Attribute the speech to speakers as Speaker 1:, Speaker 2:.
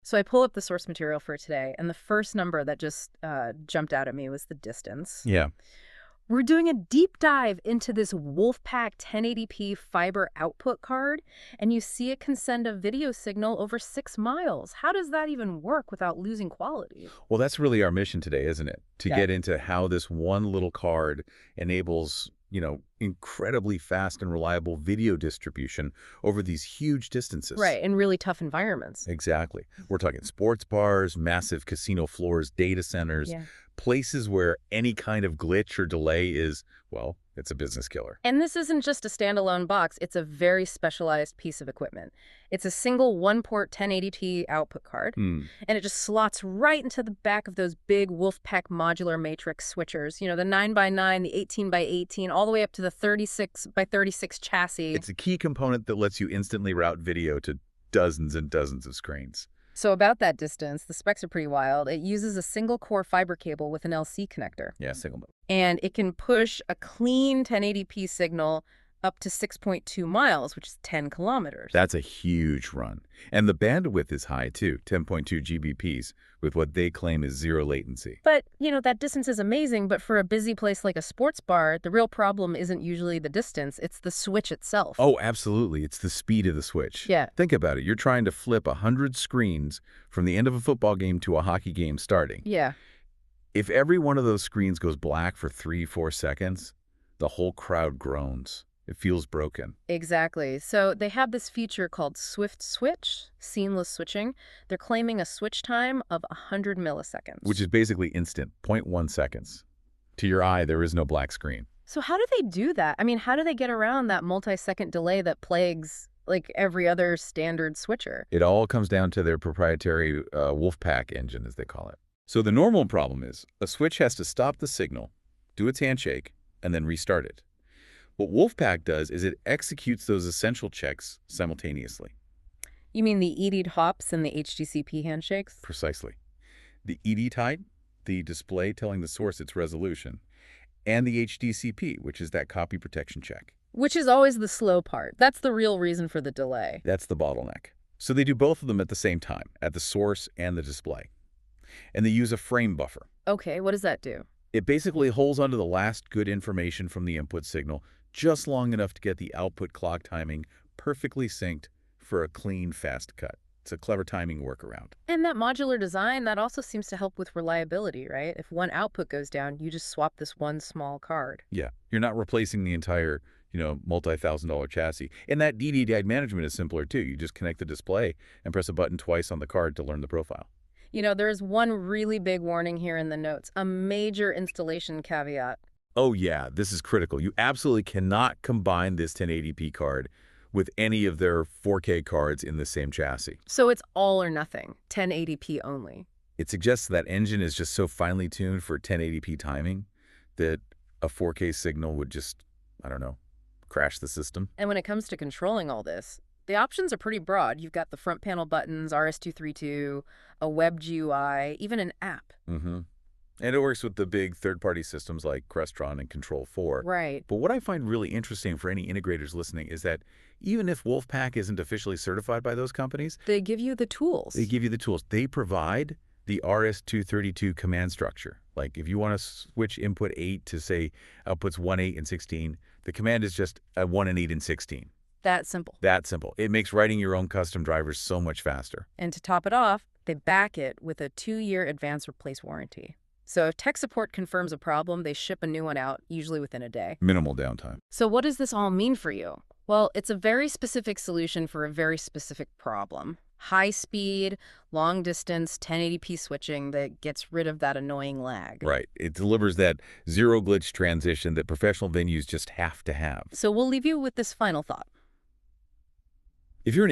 Speaker 1: So I pull up the source material for today, and the first number that just jumped out at me was the distance.
Speaker 2: Yeah.
Speaker 1: We're doing a deep dive into this WolfPack 1080p fiber output card, and you see it can send a video signal over 6 miles. How does that even work without losing quality?
Speaker 2: Well, that's really our mission today, isn't it? To
Speaker 1: Yeah.
Speaker 2: get into how this one little card enables, incredibly fast and reliable video distribution over these huge distances.
Speaker 1: Right, in really tough environments.
Speaker 2: Exactly. We're talking sports bars, massive casino floors, data centers,
Speaker 1: Yeah.
Speaker 2: places where any kind of glitch or delay is, well, it's a business killer.
Speaker 1: And this isn't just a standalone box, it's a very specialized piece of equipment. It's a single one-port 1080p output card,
Speaker 2: Hmm.
Speaker 1: and it just slots right into the back of those big WolfPack modular matrix switchers. You know, the 9x9, the 18x18, all the way up to the 36x36 chassis.
Speaker 2: It's a key component that lets you instantly route video to dozens and dozens of screens.
Speaker 1: So about that distance, the specs are pretty wild. It uses a single-core fiber cable with an LC connector.
Speaker 2: Yeah, single mode.
Speaker 1: And it can push a clean 1080p signal up to 6.2 miles, which is 10 kilometers.
Speaker 2: That's a huge run. And the bandwidth is high, too, 10.2 GBps, with what they claim is zero latency.
Speaker 1: But, that distance is amazing, but for a busy place like a sports bar, the real problem isn't usually the distance, it's the switch itself.
Speaker 2: Oh, absolutely. It's the speed of the switch.
Speaker 1: Yeah.
Speaker 2: Think about it. You're trying to flip 100 screens from the end of a football game to a hockey game starting.
Speaker 1: Yeah.
Speaker 2: If every one of those screens goes black for 3-4 seconds, the whole crowd groans. It feels broken.
Speaker 1: Exactly. So they have this feature called Swift Switch, seamless switching. They're claiming a switch time of 100 milliseconds.
Speaker 2: Which is basically instant, 0.1 seconds. To your eye, there is no black screen.
Speaker 1: So how do they do that? I mean, how do they get around that multi-second delay that plagues like every other standard switcher?
Speaker 2: It all comes down to their proprietary WolfPack engine, as they call it. So the normal problem is a switch has to stop the signal, do its handshake, and then restart it. What WolfPack does is it executes those essential checks simultaneously.
Speaker 1: You mean the ED hops and the HDCP handshakes?
Speaker 2: Precisely. The ED type, the display telling the source its resolution, and the HDCP, which is that copy protection check.
Speaker 1: Which is always the slow part. That's the real reason for the delay.
Speaker 2: That's the bottleneck. So they do both of them at the same time, at the source and the display. And they use a frame buffer.
Speaker 1: Okay, what does that do?
Speaker 2: It basically holds onto the last good information from the input signal just long enough to get the output clock timing perfectly synced for a clean, fast cut. It's a clever timing workaround.
Speaker 1: And that modular design, that also seems to help with reliability, right? If one output goes down, you just swap this one small card.
Speaker 2: Yeah, you're not replacing the entire, multi-$1,000 chassis. And that DD management is simpler too. You just connect the display and press a button twice on the card to learn the profile.
Speaker 1: There's one really big warning here in the notes, a major installation caveat.
Speaker 2: Oh yeah, this is critical. You absolutely cannot combine this 1080p card with any of their 4K cards in the same chassis.
Speaker 1: So it's all or nothing, 1080p only.
Speaker 2: It suggests that engine is just so finely tuned for 1080p timing that a 4K signal would just, crash the system.
Speaker 1: And when it comes to controlling all this, the options are pretty broad. You've got the front panel buttons, RS-232, a web GUI, even an app.
Speaker 2: Mm-hmm. And it works with the big third-party systems like Crestron and Control4.
Speaker 1: Right.
Speaker 2: But what I find really interesting for any integrators listening is that even if WolfPack isn't officially certified by those companies,
Speaker 1: They give you the tools.
Speaker 2: they give you the tools. They provide the RS-232 command structure. Like if you want to switch input 8 to, say, outputs 1, 8, and 16, the command is just a 1 and 8 and 16.
Speaker 1: That simple.
Speaker 2: That simple. It makes writing your own custom drivers so much faster.
Speaker 1: And to top it off, they back it with a 2-year advance replace warranty. So if tech support confirms a problem, they ship a new one out, usually within a day.
Speaker 2: Minimal downtime.
Speaker 1: So what does this all mean for you? Well, it's a very specific solution for a very specific problem. High speed, long distance, 1080p switching that gets rid of that annoying lag.
Speaker 2: Right. It delivers that zero glitch transition that professional venues just have to have.
Speaker 1: So we'll leave you with this final thought.
Speaker 2: If you're an